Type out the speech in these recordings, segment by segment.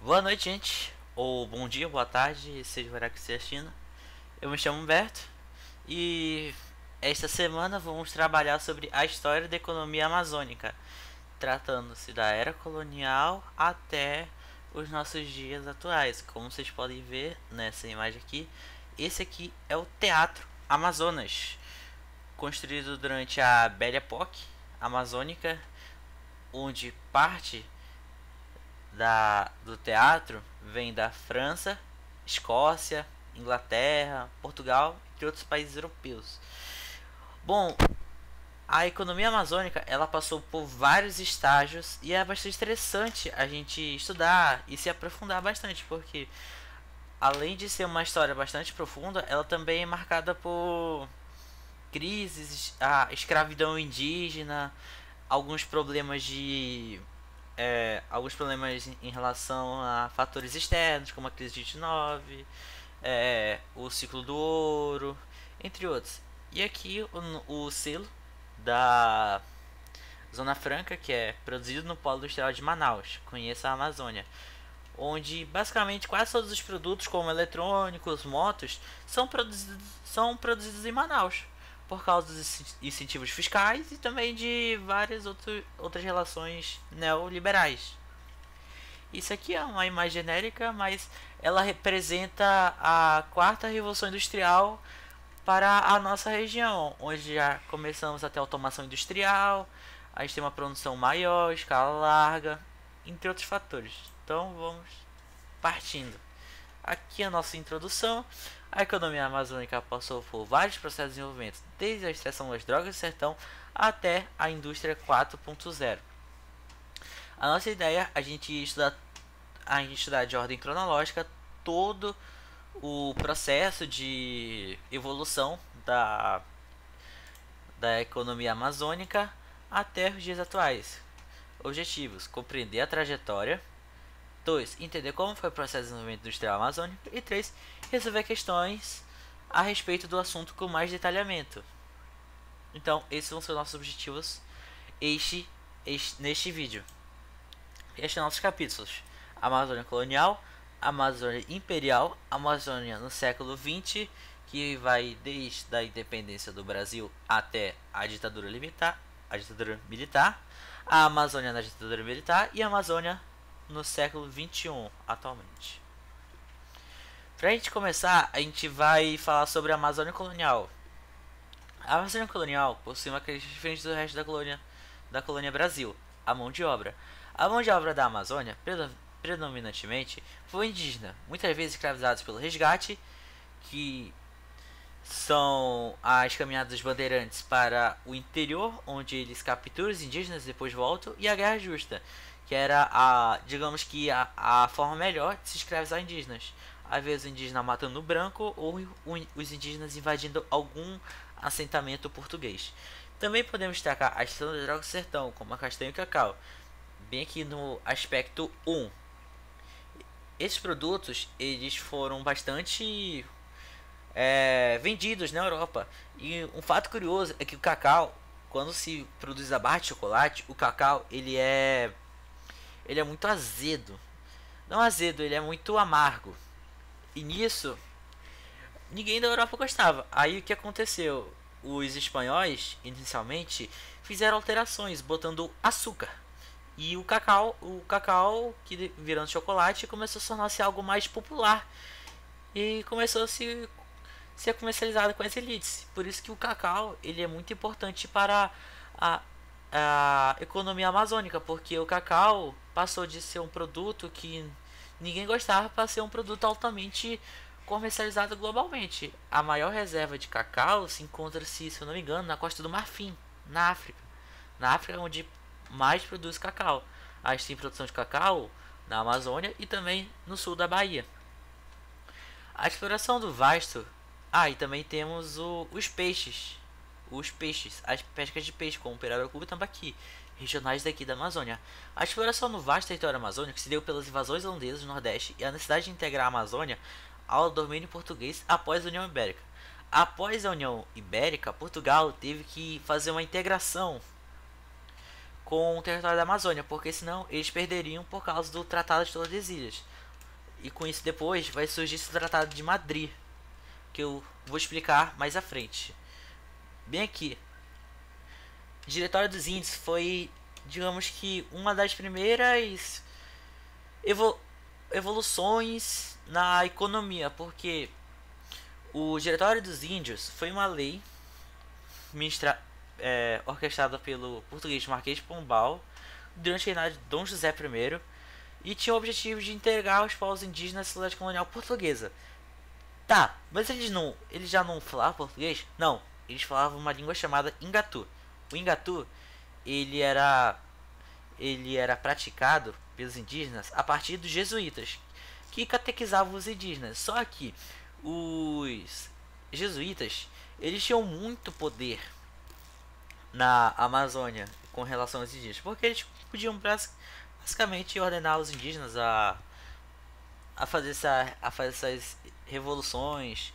Boa noite, gente. Ou bom dia, boa tarde, seja o horário que você assina. Eu me chamo Humberto e esta semana vamos trabalhar sobre a história da economia amazônica, tratando-se da era colonial até os nossos dias atuais. Como vocês podem ver nessa imagem aqui, esse aqui é o Teatro Amazonas, construído durante a Belle Époque amazônica, onde parte do teatro vem da França, Escócia, Inglaterra, Portugal e outros países europeus. Bom, a economia amazônica ela passou por vários estágios e é bastante interessante a gente estudar e se aprofundar bastante, porque além de ser uma história bastante profunda, ela também é marcada por crises, a escravidão indígena, alguns problemas de alguns problemas em relação a fatores externos, como a crise de 29, o ciclo do ouro, entre outros. E aqui o selo da Zona Franca, que é produzido no Polo Industrial de Manaus, conheça a Amazônia, onde basicamente quase todos os produtos, como eletrônicos, motos, são produzidos em Manaus, por causa dos incentivos fiscais e também de várias outras relações neoliberais. Isso aqui é uma imagem genérica, mas ela representa a quarta revolução industrial para a nossa região, onde já começamos a ter automação industrial, a gente tem uma produção maior, escala larga, entre outros fatores. Então vamos partindo. Aqui a nossa introdução. A economia amazônica passou por vários processos de desenvolvimento, desde a extração das drogas do sertão até a indústria 4.0. A nossa ideia é a gente estudar de ordem cronológica todo o processo de evolução da economia amazônica até os dias atuais. Objetivos: compreender a trajetória. 2. Entender como foi o processo de desenvolvimento industrial amazônico. E 3. Resolver questões a respeito do assunto com mais detalhamento. Então, esses vão ser nossos objetivos neste vídeo. Estes são nossos capítulos: Amazônia Colonial, Amazônia Imperial, Amazônia no século XX, que vai desde a independência do Brasil até a ditadura militar, a Amazônia na ditadura militar e a Amazônia no século XXI atualmente. Pra gente começar, a gente vai falar sobre a Amazônia Colonial. A Amazônia Colonial possui uma característica diferente do resto da colônia Brasil: a mão de obra. A mão de obra da Amazônia, predominantemente, foi indígena, muitas vezes escravizados pelo resgate, que são as caminhadas dos bandeirantes para o interior, onde eles capturam os indígenas e depois voltam, e a guerra justa, que era digamos que a forma melhor de se escravizar indígenas. Às vezes o indígena matando o branco ou os indígenas invadindo algum assentamento português. Também podemos destacar a extração das drogas do sertão, como a castanha e o cacau, bem aqui no aspecto 1. Esses produtos eles foram bastante vendidos na Europa. E um fato curioso é que o cacau, quando se produz a barra de chocolate, o cacau ele é muito azedo. Não azedo, ele é muito amargo. E nisso, ninguém da Europa gostava. Aí o que aconteceu? Os espanhóis, inicialmente, fizeram alterações, botando açúcar. E o cacau que virando chocolate, começou a tornar-se algo mais popular. E começou a ser comercializado com as elites. Por isso que o cacau ele é muito importante para a, a economia amazônica, porque o cacau passou de ser um produto que ninguém gostava para ser um produto altamente comercializado globalmente. A maior reserva de cacau se encontra-se, se eu não me engano, na Costa do Marfim, na África. Na África é onde mais produz cacau. A gente tem produção de cacau na Amazônia e também no sul da Bahia. A exploração do vasto. E também temos os peixes. As pescas de peixe, como pirarucu e tambaqui, regionais daqui da Amazônia. A exploração no vasto território amazônico se deu pelas invasões holandesas do Nordeste e a necessidade de integrar a Amazônia ao domínio português após a União Ibérica. Após a União Ibérica, Portugal teve que fazer uma integração com o território da Amazônia, porque senão eles perderiam por causa do Tratado de Tordesilhas. E com isso depois vai surgir esse Tratado de Madrid, que eu vou explicar mais à frente. Bem aqui, o Diretório dos Índios foi, digamos que, uma das primeiras evolu evoluções na economia, porque o Diretório dos Índios foi uma lei orquestrada pelo português Marquês de Pombal durante o reinado de Dom José I e tinha o objetivo de integrar os povos indígenas na sociedade colonial portuguesa. Tá, mas eles já não falavam português? Não, eles falavam uma língua chamada Ingatu. O Ingatu, ele era praticado pelos indígenas a partir dos jesuítas, que catequizavam os indígenas. Só que os jesuítas, eles tinham muito poder na Amazônia com relação aos indígenas, porque eles podiam basicamente ordenar os indígenas a fazer essas revoluções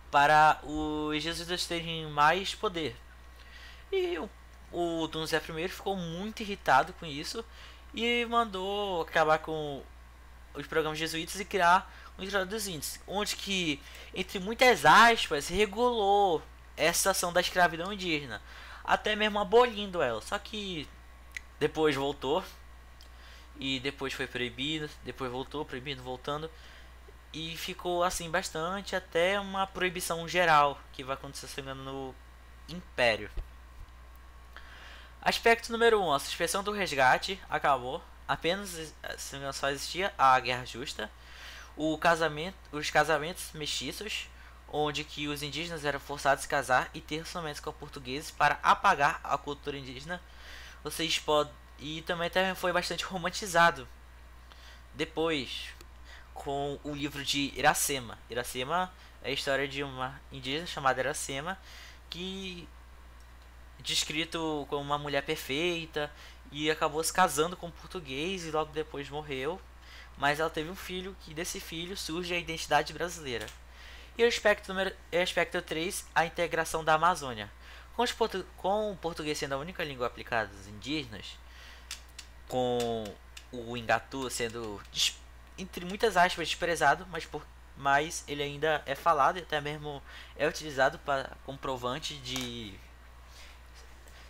para os jesuítas terem mais poder. E o Dom José I ficou muito irritado com isso e mandou acabar com os programas jesuítas e criar o Tratado dos Índios, onde que, entre muitas aspas, regulou essa ação da escravidão indígena, até mesmo abolindo ela. Só que depois voltou e depois foi proibido, depois voltou, proibido, voltando, e ficou assim bastante até uma proibição geral que vai acontecer, se não me engano, no Império. Aspecto número 1, a suspensão do resgate acabou. Apenas, se não me engano, só existia a guerra justa. Os casamentos mestiços, onde que os indígenas eram forçados a se casar e ter somente com portugueses para apagar a cultura indígena. Vocês podem, e também foi bastante romantizado depois com o livro de Iracema. Iracema é a história de uma indígena chamada Iracema, que descrito como uma mulher perfeita e acabou se casando com um português e logo depois morreu, mas ela teve um filho, que desse filho surge a identidade brasileira. E o aspecto 3, a integração da Amazônia. Com o português sendo a única língua aplicada aos indígenas, com o Ingatu sendo, entre muitas aspas, desprezado, mas ele ainda é falado e até mesmo é utilizado para comprovante de...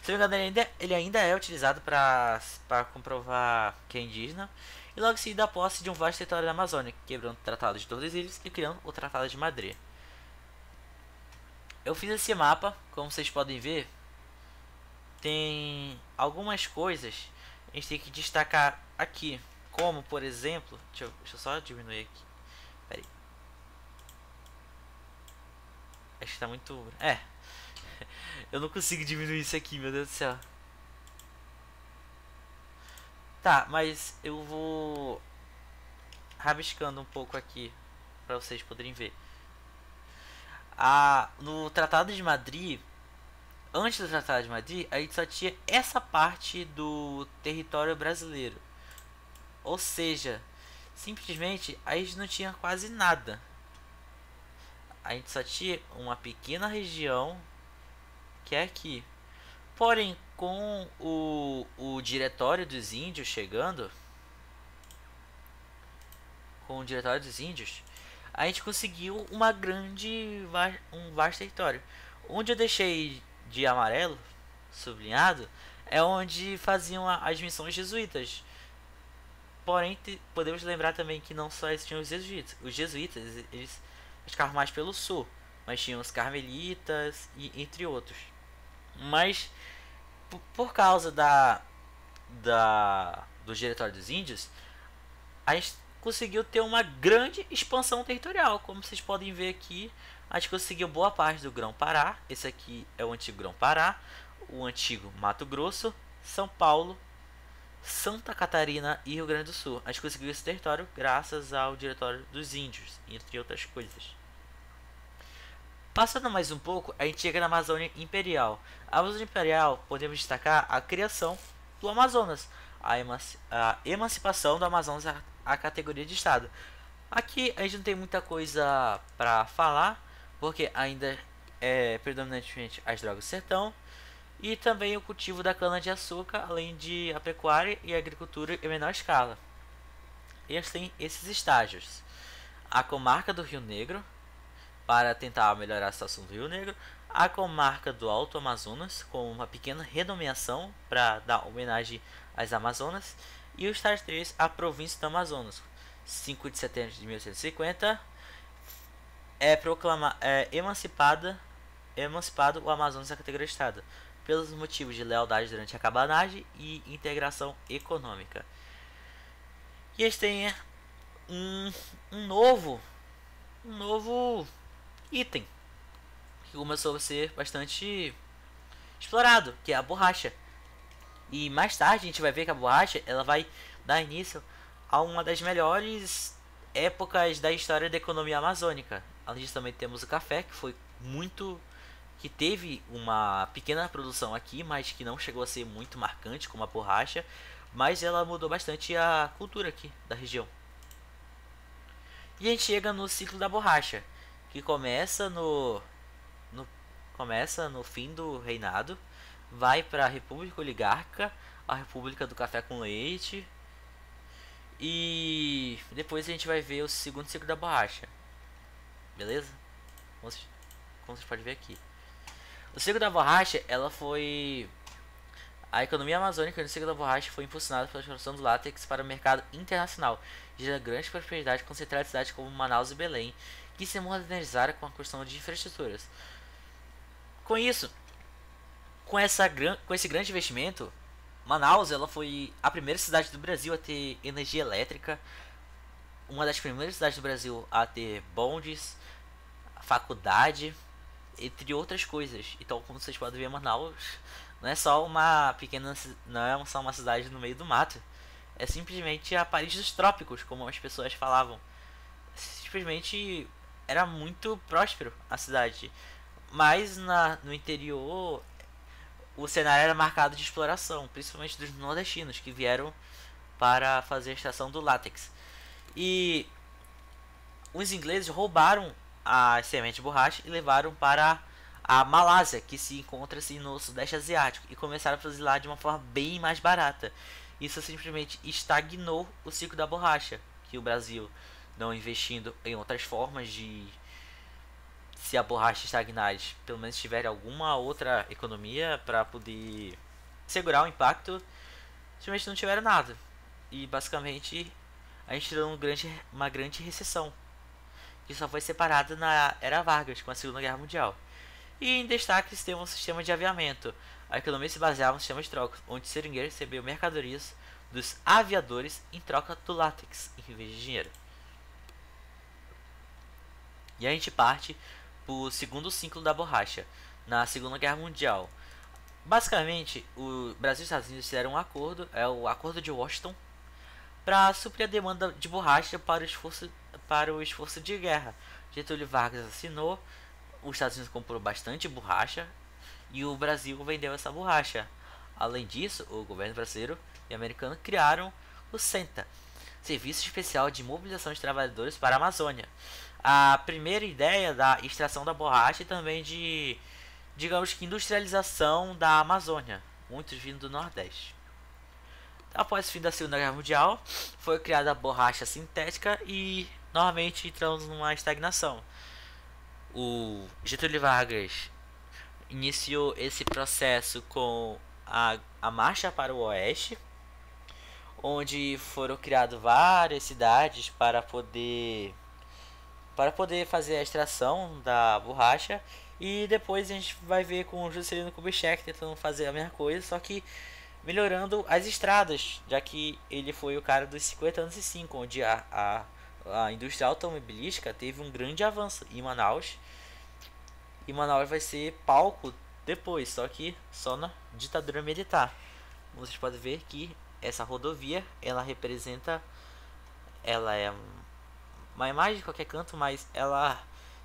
Se não me engano, ele ainda é utilizado para comprovar que é indígena. E logo em seguida a posse de um vasto território da Amazônia, quebrando o Tratado de Tordesilhas e criando o Tratado de Madrid. Eu fiz esse mapa, como vocês podem ver, tem algumas coisas a gente tem que destacar aqui, como por exemplo, deixa eu só diminuir aqui, pera aí. Acho que tá muito... eu não consigo diminuir isso aqui, meu Deus do céu. Tá, mas eu vou rabiscando um pouco aqui para vocês poderem ver. No Tratado de Madrid, antes do Tratado de Madrid, a gente só tinha essa parte do território brasileiro. Ou seja, simplesmente a gente não tinha quase nada. A gente só tinha uma pequena região que é aqui. Porém, com o Diretório dos Índios chegando, a gente conseguiu um vasto território. Onde eu deixei de amarelo, sublinhado, é onde faziam as missões jesuítas. Porém, podemos lembrar também que não só existiam os jesuítas. Os jesuítas, eles ficavam mais pelo sul, mas tinham os carmelitas e entre outros. Mas por causa do Diretório dos Índios, a gente conseguiu ter uma grande expansão territorial. Como vocês podem ver aqui, a gente conseguiu boa parte do Grão-Pará. Esse aqui é o antigo Grão-Pará, o antigo Mato Grosso, São Paulo, Santa Catarina e Rio Grande do Sul. A gente conseguiu esse território graças ao Diretório dos Índios, entre outras coisas. Passando mais um pouco, a gente chega na Amazônia Imperial. A Amazônia Imperial, podemos destacar a criação do Amazonas, a emancipação do Amazonas à categoria de Estado. Aqui a gente não tem muita coisa para falar, porque ainda é predominantemente as drogas do sertão e também o cultivo da cana-de-açúcar, além de a pecuária e a agricultura em menor escala. eles têm esses estágios. A comarca do Rio Negro, para tentar melhorar a situação do Rio Negro. A comarca do Alto Amazonas, com uma pequena renomeação para dar homenagem às Amazonas. E o estágio 3, a província do Amazonas. 5 de setembro de 1850 emancipado o Amazonas da categoria de Estado, pelos motivos de lealdade durante a cabanagem e integração econômica. E eles têm um novo item que começou a ser bastante explorado, que é a borracha. E mais tarde a gente vai ver que a borracha ela vai dar início a uma das melhores épocas da história da economia amazônica. Além disso, também temos o café, que teve uma pequena produção aqui, mas que não chegou a ser muito marcante como a borracha, mas ela mudou bastante a cultura aqui da região. E a gente chega no ciclo da borracha, que começa no fim do reinado, vai para a República Oligárquica, a República do Café com Leite, e depois a gente vai ver o segundo ciclo da borracha. Beleza? Como vocês podem ver aqui. O ciclo da borracha, a economia amazônica no ciclo da borracha foi impulsionada pela exportação do látex para o mercado internacional, gerando grande prosperidade concentrada em cidades como Manaus e Belém, que se modernizaram com a construção de infraestruturas. Com isso, com esse grande investimento, Manaus ela foi a primeira cidade do Brasil a ter energia elétrica, uma das primeiras cidades do Brasil a ter bondes, faculdade, entre outras coisas. Então, como vocês podem ver, Manaus não é só uma cidade no meio do mato, é simplesmente a Paris dos trópicos, como as pessoas falavam. Simplesmente era muito próspero a cidade, mas no interior o cenário era marcado de exploração, principalmente dos nordestinos que vieram para fazer a extração do látex. E os ingleses roubaram a semente de borracha e levaram para a Malásia, que se encontra-se no Sudeste Asiático, e começaram a produzir lá de uma forma bem mais barata. Isso simplesmente estagnou o ciclo da borracha, que o Brasil não investindo em outras formas de se a borracha estagnar, pelo menos tiver alguma outra economia para poder segurar o impacto, simplesmente não tiveram nada. E basicamente a gente tirou uma grande recessão, que só foi separada na Era Vargas, com a Segunda Guerra Mundial. E em destaque temos um sistema de aviamento. A economia se baseava no sistema de trocas, onde o seringueiro recebeu mercadorias dos aviadores em troca do látex, em vez de dinheiro. E a gente parte para o segundo ciclo da borracha, na Segunda Guerra Mundial. Basicamente, o Brasil e os Estados Unidos fizeram um acordo, o Acordo de Washington, para suprir a demanda de borracha para o esforço de guerra. Getúlio Vargas assinou, os Estados Unidos comprou bastante borracha e o Brasil vendeu essa borracha. Além disso, o governo brasileiro e americano criaram o SENTA, Serviço Especial de Mobilização de Trabalhadores para a Amazônia. A primeira ideia da extração da borracha e também de, digamos que, industrialização da Amazônia, muitos vindo do Nordeste. Após o fim da Segunda Guerra Mundial, foi criada a borracha sintética e novamente entramos numa estagnação. O Getúlio Vargas iniciou esse processo com a Marcha para o Oeste, onde foram criadas várias cidades para poder fazer a extração da borracha. E depois a gente vai ver com o Juscelino Kubitschek tentando fazer a mesma coisa, só que melhorando as estradas, já que ele foi o cara dos 50 anos e 5, onde a indústria automobilística teve um grande avanço em Manaus. E Manaus vai ser palco depois, só que só na ditadura militar. Vocês podem ver que essa rodovia, ela é uma imagem de qualquer canto, mas ela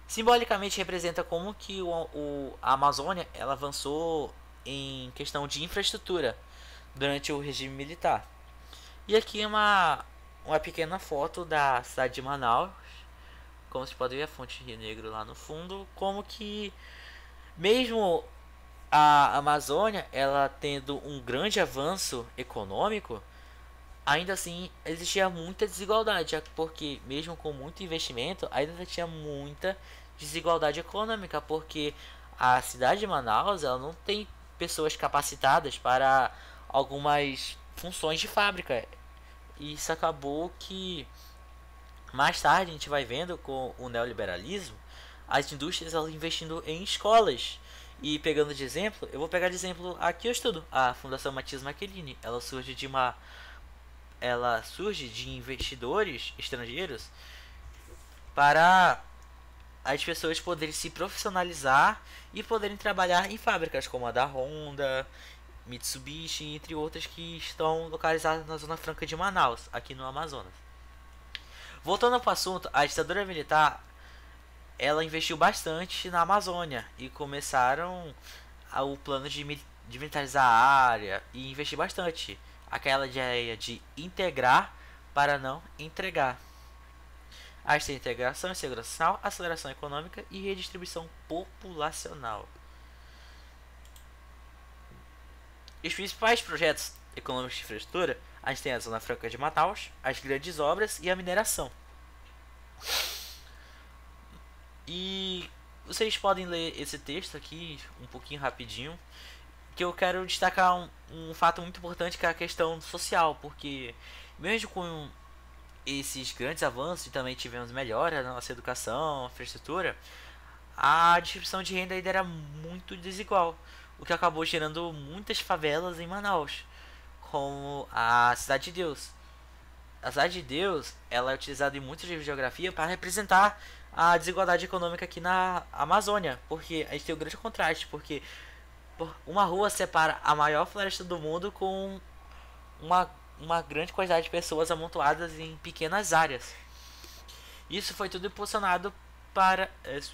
simbolicamente representa como que a Amazônia ela avançou em questão de infraestrutura durante o regime militar. E aqui é uma pequena foto da cidade de Manaus, como vocês podem ver a fonte Rio Negro lá no fundo, como que mesmo a Amazônia ela tendo um grande avanço econômico, ainda assim existia muita desigualdade, porque mesmo com muito investimento, ainda tinha muita desigualdade econômica, porque a cidade de Manaus ela não tem pessoas capacitadas para algumas funções de fábrica. E isso acabou que mais tarde a gente vai vendo com o neoliberalismo as indústrias elas investindo em escolas. E pegando de exemplo, eu vou pegar de exemplo aqui eu estudo, a Fundação Matias Maquielini. Ela surge de investidores estrangeiros para as pessoas poderem se profissionalizar e poderem trabalhar em fábricas como a da Honda, Mitsubishi, entre outras que estão localizadas na Zona Franca de Manaus, aqui no Amazonas. Voltando para o assunto, a ditadura militar ela investiu bastante na Amazônia e começaram o plano de militarizar a área e investir bastante. Aquela ideia de integrar para não entregar. As integração e segurança social, aceleração econômica e redistribuição populacional. Os principais projetos econômicos de infraestrutura, a gente tem a Zona Franca de Manaus, as grandes obras e a mineração. E vocês podem ler esse texto aqui um pouquinho rapidinho, que eu quero destacar um fato muito importante que é a questão social, porque mesmo com esses grandes avanços e também tivemos melhora na nossa educação, infraestrutura, a distribuição de renda ainda era muito desigual, o que acabou gerando muitas favelas em Manaus, como a Cidade de Deus. A Cidade de Deus ela é utilizada em muitos livros de geografia para representar a desigualdade econômica aqui na Amazônia, porque a gente tem um grande contraste, porque uma rua separa a maior floresta do mundo com uma grande quantidade de pessoas amontoadas em pequenas áreas. Isso foi tudo impulsionado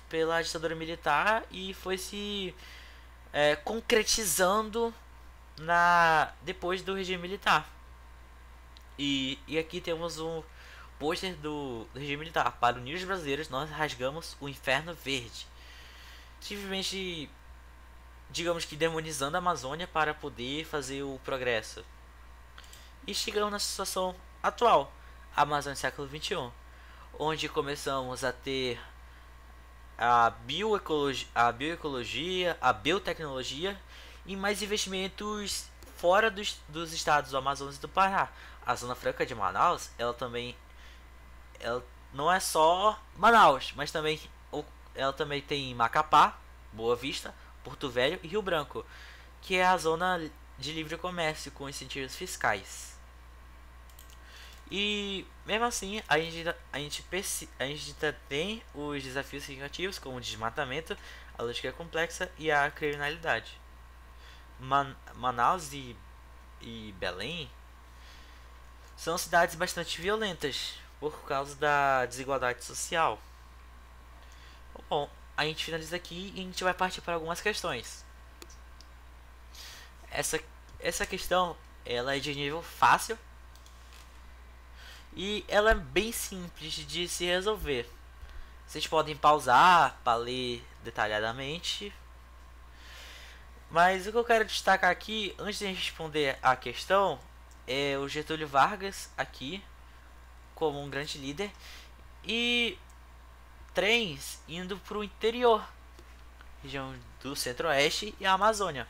pela ditadura militar e foi se concretizando depois do regime militar. E aqui temos um pôster do regime militar. Para unir os brasileiros, nós rasgamos o inferno verde. Simplesmente, digamos que demonizando a Amazônia para poder fazer o progresso. E chegamos na situação atual, a Amazônia século XXI, onde começamos a ter a bioecologia, a biotecnologia e mais investimentos fora dos estados do Amazonas e do Pará. A Zona Franca de Manaus, ela não é só Manaus, mas ela também tem Macapá, Boa Vista, Porto Velho e Rio Branco, que é a zona de livre comércio com incentivos fiscais. E mesmo assim, a gente tem os desafios significativos como o desmatamento, a logística complexa e a criminalidade. Manaus e Belém são cidades bastante violentas por causa da desigualdade social. Bom, a gente finaliza aqui e a gente vai partir para algumas questões. Essa questão ela é de nível fácil e ela é bem simples de se resolver. Vocês podem pausar para ler detalhadamente. Mas o que eu quero destacar aqui, antes de responder a questão, é o Getúlio Vargas aqui, como um grande líder, e trens indo para o interior, região do Centro-Oeste e a Amazônia.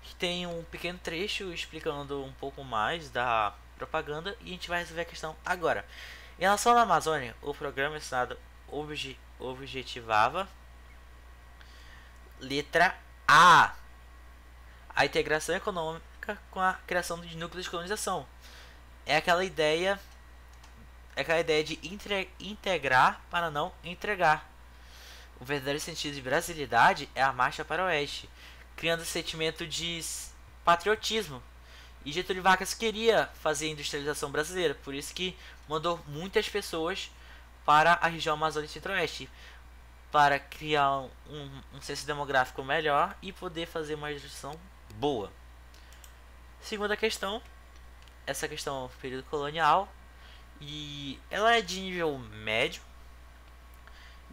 Que tem um pequeno trecho explicando um pouco mais da propaganda e a gente vai resolver a questão agora. Em relação à Amazônia, o programa assinado objetivava letra A integração econômica com a criação de núcleos de colonização. É aquela ideia de integrar para não entregar. O verdadeiro sentido de brasilidade é a marcha para o oeste, criando um sentimento de patriotismo. E Getúlio Vargas queria fazer a industrialização brasileira, por isso que mandou muitas pessoas para a região Amazônia e Centro-Oeste, para criar um censo demográfico melhor e poder fazer uma legislação boa. Segunda questão, essa questão do período colonial, e ela é de nível médio,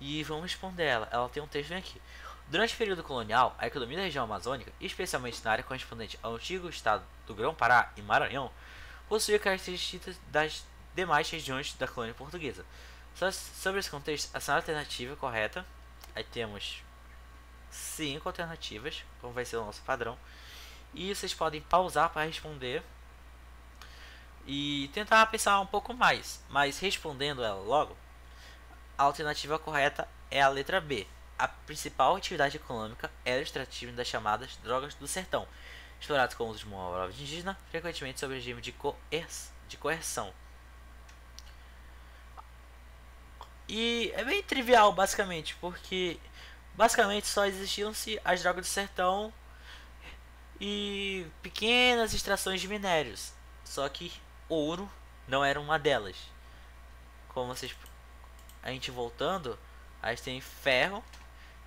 e vamos responder ela. Ela tem um texto aqui. Durante o período colonial, a economia da região amazônica, especialmente na área correspondente ao antigo estado do Grão-Pará e Maranhão, possuía características das demais regiões da colônia portuguesa. Sobre esse contexto, a alternativa correta, aí temos 5 alternativas, como vai ser o nosso padrão, e vocês podem pausar para responder e tentar pensar um pouco mais, mas respondendo ela logo, a alternativa correta é a letra B. A principal atividade econômica era o extrativo das chamadas drogas do sertão, explorados com uso de mão à obra indígena, frequentemente sob regime de coerção. E é bem trivial, basicamente, porque basicamente só existiam-se as drogas do sertão e pequenas extrações de minérios. Só que ouro não era uma delas. Como vocês, a gente voltando, a gente tem ferro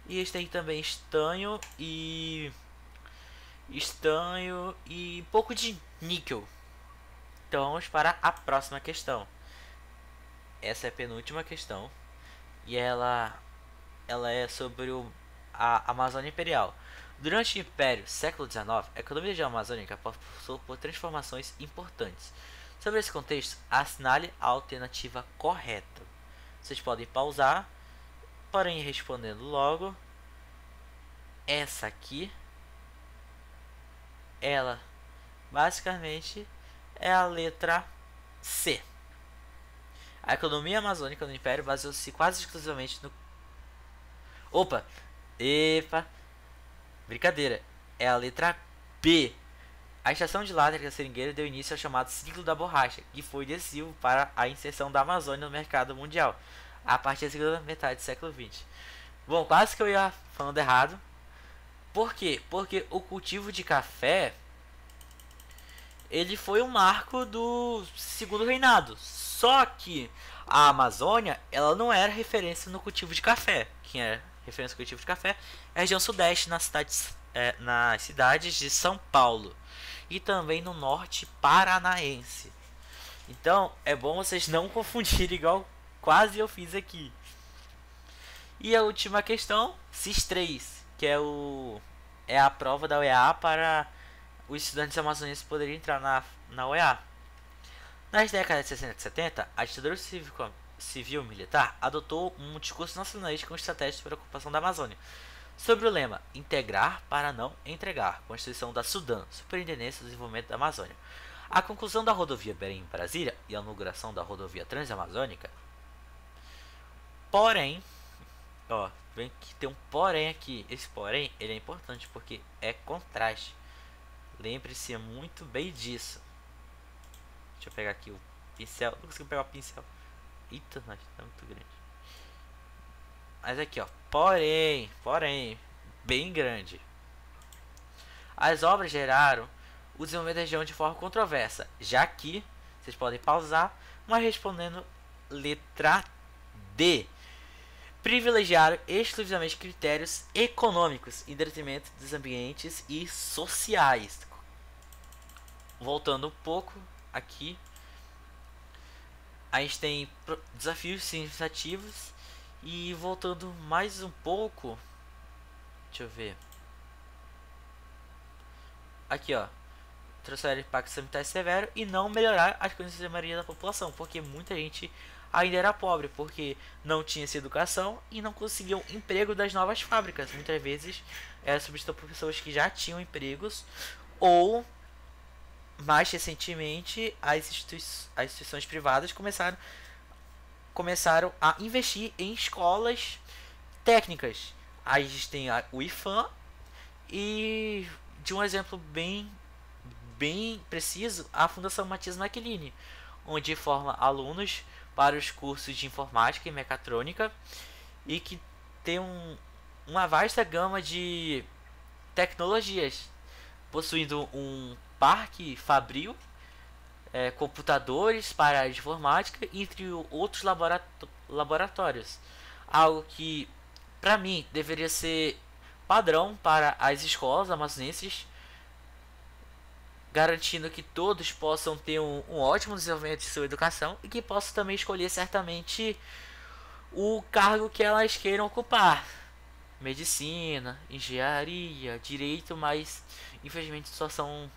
e a gente tem também estanho e pouco de níquel. Então vamos para a próxima questão. Essa é a penúltima questão e ela é sobre a Amazônia Imperial. Durante o Império, século XIX, a economia da Amazônia passou por transformações importantes. Sobre esse contexto, assinale a alternativa correta. Vocês podem pausar, porém respondendo logo. Essa aqui, ela basicamente é a letra C. A economia amazônica do Império baseou-se quase exclusivamente no... Opa! Epa! Brincadeira. É a letra B. A extração de látex da seringueira deu início ao chamado ciclo da borracha, que foi decisivo para a inserção da Amazônia no mercado mundial, a partir da segunda metade do século XX. Bom, quase que eu ia falando errado. Por quê? Porque o cultivo de café ele foi um marco do segundo reinado. Só que a Amazônia, ela não era referência no cultivo de café. Quem era referência no cultivo de café é a região sudeste, nas cidades de São Paulo. E também no norte paranaense. Então, é bom vocês não confundirem igual quase eu fiz aqui. E a última questão, CIS-3, que é a prova da UEA para os estudantes amazonenses poderem entrar na UEA. Nas décadas de 60 e 70, a ditadura civil-militar adotou um discurso nacionalista com estratégias para a ocupação da Amazônia, sobre o lema integrar para não entregar, Constituição da Sudã, Superintendência do Desenvolvimento da Amazônia. A conclusão da rodovia Belém-Brasília e a inauguração da rodovia Transamazônica. Porém, ó, vem que tem um porém aqui. Esse porém, ele é importante porque é contraste. Lembre-se muito bem disso. Deixa eu pegar aqui o pincel. Não consigo pegar o pincel. Eita, tá muito grande. Mas aqui, ó. Porém, bem grande. As obras geraram o desenvolvimento da região de forma controversa, já que, vocês podem pausar, mas respondendo letra D. Privilegiaram exclusivamente critérios econômicos em detrimento dos ambientes e sociais. Voltando um pouco aqui, a gente tem desafios significativos e voltando mais um pouco, deixa eu ver, aqui ó, trouxeram impacto sanitário severo e não melhorar as condições de maioria da população, porque muita gente ainda era pobre, porque não tinha essa educação e não conseguiam emprego das novas fábricas. Muitas vezes era substituído por pessoas que já tinham empregos ou mais recentemente as instituições privadas começaram a investir em escolas técnicas. Aí a gente tem o IFAM e de um exemplo bem preciso, a Fundação Matias Maquiline, onde forma alunos para os cursos de informática e mecatrônica e que tem uma vasta gama de tecnologias, possuindo um parque fabril, computadores para a informática, entre outros laboratórios. Algo que, para mim, deveria ser padrão para as escolas amazonenses, garantindo que todos possam ter um ótimo desenvolvimento de sua educação e que possam também escolher certamente o cargo que elas queiram ocupar. Medicina, engenharia, direito, mas infelizmente só são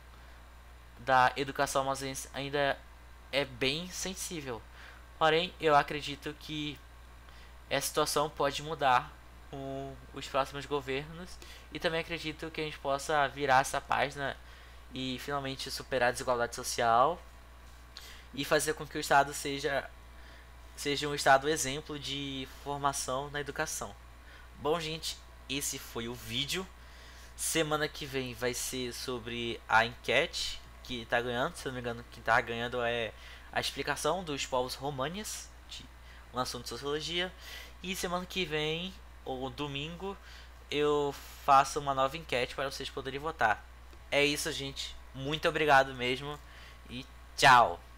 da educação amazonense ainda é bem sensível. Porém, eu acredito que essa situação pode mudar com os próximos governos e também acredito que a gente possa virar essa página e finalmente superar a desigualdade social e fazer com que o Estado seja um Estado exemplo de formação na educação. Bom, gente, esse foi o vídeo. Semana que vem vai ser sobre a enquete que está ganhando. Se eu não me engano, quem está ganhando é a explicação dos povos românios, um assunto de sociologia. E semana que vem, ou domingo, eu faço uma nova enquete para vocês poderem votar. É isso, gente. Muito obrigado mesmo e tchau!